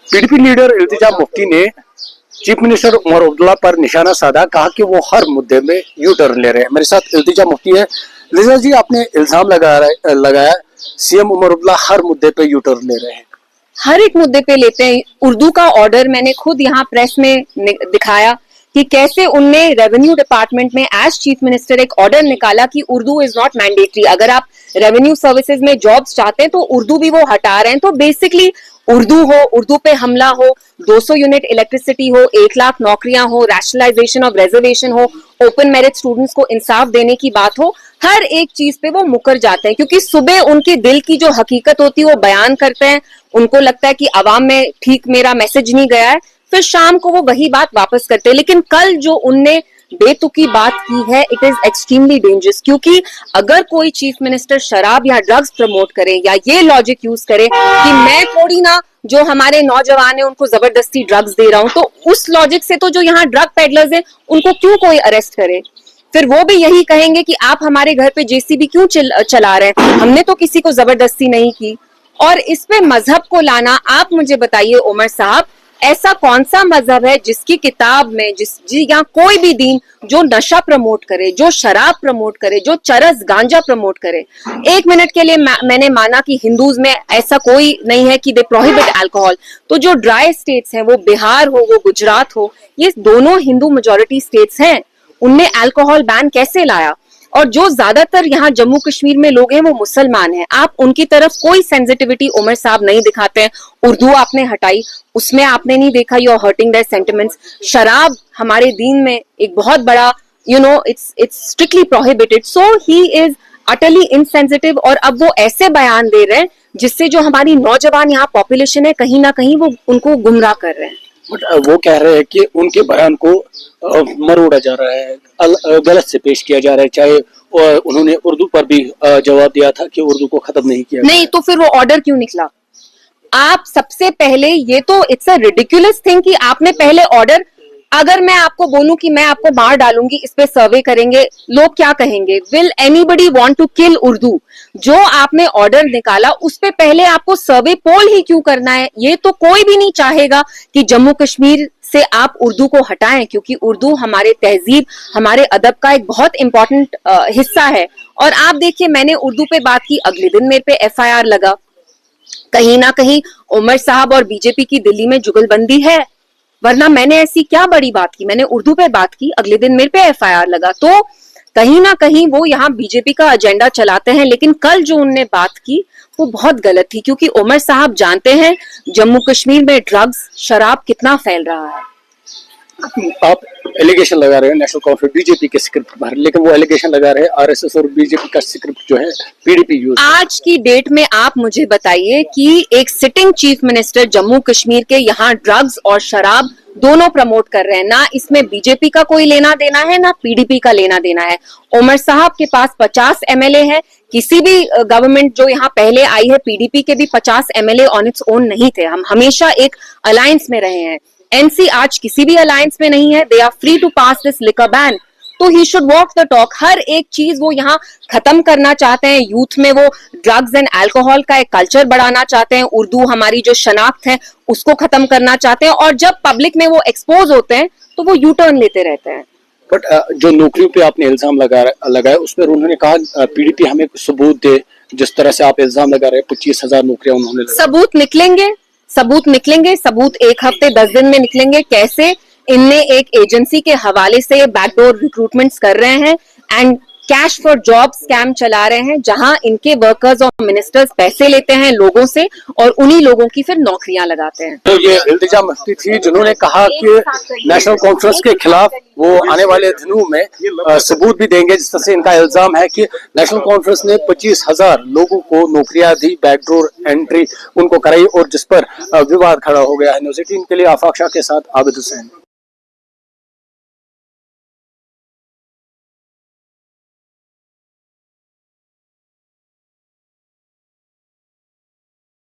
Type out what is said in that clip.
PDP leader Iltija Mufti ने chief minister Omar Abdullah पर निशाना साधा, कहा कि वो हर मुद्दे में यू टर्न ले रहे हैं। मेरे साथ इल्तिजा मुफ्ती है। इल्तिजा जी, आपने इल्जाम लगाया सीएम उमर अब्दुल्ला हर मुद्दे पे यू टर्न ले रहे हैं। हर एक मुद्दे पे लेते हैं। उर्दू का ऑर्डर मैंने खुद यहाँ प्रेस में दिखाया कि कैसे उनने रेवेन्यू डिपार्टमेंट में एज चीफ मिनिस्टर एक ऑर्डर निकाला कि उर्दू इज नॉट मैंडेटरी। अगर आप रेवेन्यू सर्विसेज में जॉब्स चाहते हैं तो उर्दू भी वो हटा रहे हैं। तो बेसिकली उर्दू हो, उर्दू पे हमला हो, 200 यूनिट इलेक्ट्रिसिटी हो, 1 लाख नौकरियां हो, रैशनलाइजेशन ऑफ रिजर्वेशन हो, ओपन मेरिट स्टूडेंट्स को इंसाफ देने की बात हो, हर एक चीज पे वो मुकर जाते हैं। क्योंकि सुबह उनके दिल की जो हकीकत होती है वो बयान करते हैं, उनको लगता है कि अवाम में ठीक मेरा मैसेज नहीं गया है, फिर शाम को वो वही बात वापस करते हैं। लेकिन कल जो उनने बेतुकी बात की है, इट इज एक्सट्रीमली डेंजरस। क्योंकि अगर कोई चीफ मिनिस्टर शराब या ड्रग्स प्रमोट करे या ये लॉजिक यूज करे कि मैं थोड़ी ना जो हमारे नौजवान है उनको जबरदस्ती ड्रग्स दे रहा हूं, तो उस लॉजिक से तो जो यहाँ ड्रग पेडलर्स हैं उनको क्यों कोई अरेस्ट करे? फिर वो भी यही कहेंगे कि आप हमारे घर पे जेसीबी क्यों चला रहे हैं, हमने तो किसी को जबरदस्ती नहीं की। और इस पे मजहब को लाना, आप मुझे बताइए उमर साहब, ऐसा कौन सा मजहब है जिसकी किताब में या कोई भी दीन जो नशा प्रमोट करे, जो शराब प्रमोट करे, जो चरस गांजा प्रमोट करे? 1 मिनट के लिए मैंने माना कि हिंदूज में ऐसा कोई नहीं है कि दे प्रोहिबिट अल्कोहल। तो जो ड्राई स्टेट्स हैं, वो बिहार हो, वो गुजरात हो, ये दोनों हिंदू मेजोरिटी स्टेट्स हैं, उनने अल्कोहल बैन कैसे लाया? और जो ज्यादातर यहाँ जम्मू कश्मीर में लोग हैं वो मुसलमान हैं, आप उनकी तरफ कोई सेंसिटिविटी उमर साहब नहीं दिखाते हैं। उर्दू आपने हटाई, उसमें आपने नहीं देखा you are hurting their sentiments. शराब हमारे दीन में एक बहुत बड़ा it's strictly prohibited. So he is utterly insensitive. और अब वो ऐसे बयान दे रहे हैं जिससे जो हमारी नौजवान यहाँ पॉपुलेशन है कहीं ना कहीं वो उनको गुमराह कर रहे हैं। बट वो कह रहे हैं कि उनके बयान को मरोड़ा जा रहा है, गलत से पेश किया जा रहा है। चाहे उन्होंने उर्दू पर भी जवाब दिया था कि उर्दू को खत्म नहीं किया नहीं, तो फिर वो ऑर्डर क्यों निकला? आप सबसे पहले, ये तो इट्स अ रिडिकुलस थिंग कि आपने पहले ऑर्डर, अगर मैं आपको बोलूं कि मैं आपको मार डालूंगी, इस पे सर्वे करेंगे, लोग क्या कहेंगे? Will anybody want to kill Urdu? जो आपने ऑर्डर निकाला उस पे पहले आपको सर्वे पोल ही क्यों करना है? ये तो कोई भी नहीं चाहेगा कि जम्मू कश्मीर से आप उर्दू को हटाएं, क्योंकि उर्दू हमारे तहजीब, हमारे अदब का एक बहुत इंपॉर्टेंट हिस्सा है। और आप देखिए, मैंने उर्दू पे बात की, अगले दिन मेरे पे FIR लगा। कहीं ना कहीं उमर साहब और बीजेपी की दिल्ली में जुगलबंदी है, वरना मैंने ऐसी क्या बड़ी बात की? मैंने उर्दू पे बात की, अगले दिन मेरे पे FIR लगा। तो कहीं ना कहीं वो यहाँ बीजेपी का एजेंडा चलाते हैं। लेकिन कल जो उनने बात की वो बहुत गलत थी, क्योंकि उमर साहब जानते हैं जम्मू कश्मीर में ड्रग्स, शराब कितना फैल रहा है। आप एलिगेशन लगा रहे हैं नेशनल कॉन्फ्रेंस बीजेपी के स्क्रिप्ट पर, लेकिन वो एलिगेशन लगा रहे हैं RSS और बीजेपी का स्क्रिप्ट जो है PDP यूज। आज की डेट में आप मुझे बताइए कि एक sitting chief minister Jammu Kashmir के यहाँ ड्रग्स और शराब दोनों प्रमोट कर रहे हैं। ना इसमें बीजेपी का कोई लेना देना है, ना PDP का लेना देना है। उमर साहब के पास 50 MLA है। किसी भी गवर्नमेंट जो यहाँ पहले आई है, PDP के भी 50 MLA ऑन इट्स ओन नहीं थे। हम हमेशा एक अलायंस में रहे हैं। NC आज किसी भी अलायंस में नहीं है। They are free to pass this liquor ban. तो he should walk the talk. हर एक चीज वो यहाँ खत्म करना चाहते हैं। यूथ में वो ड्रग्स एंड अल्कोहल का एक कल्चर बढ़ाना चाहते हैं। उर्दू हमारी जो शनाख्त है उसको खत्म करना चाहते हैं। और जब पब्लिक में वो एक्सपोज होते हैं तो वो यू टर्न लेते रहते हैं। बट जो नौकरियों पे आपने इल्जाम लगाया उस पर उन्होंने कहा PDP हमें सबूत दे। जिस तरह से आप इल्जाम लगा रहे हैं 25,000 नौकरियां उन्होंने सबूत निकलेंगे। सबूत 1 हफ्ते 10 दिन में निकलेंगे। कैसे इनने एक एजेंसी के हवाले से बैकडोर रिक्रूटमेंट्स कर रहे हैं and cash for job scam चला रहे हैं, जहां इनके वर्कर्स और मिनिस्टर्स पैसे लेते हैं लोगों से और उन्हीं लोगों की फिर नौकरियां लगाते हैं। तो ये इल्तिजा मुफ्ती थी जिन्होंने कहा कि नेशनल कॉन्फ्रेंस के खिलाफ वो आने वाले दिनों में सबूत भी देंगे। जिस तरह से इनका इल्जाम है कि नेशनल कॉन्फ्रेंस ने 25,000 लोगों को नौकरियां दी, बैकडोर एंट्री उनको कराई, और जिस पर विवाद खड़ा हो गया है न्यूज़ 18 के लिए आफाक शाह के साथ आबिद हुसैन।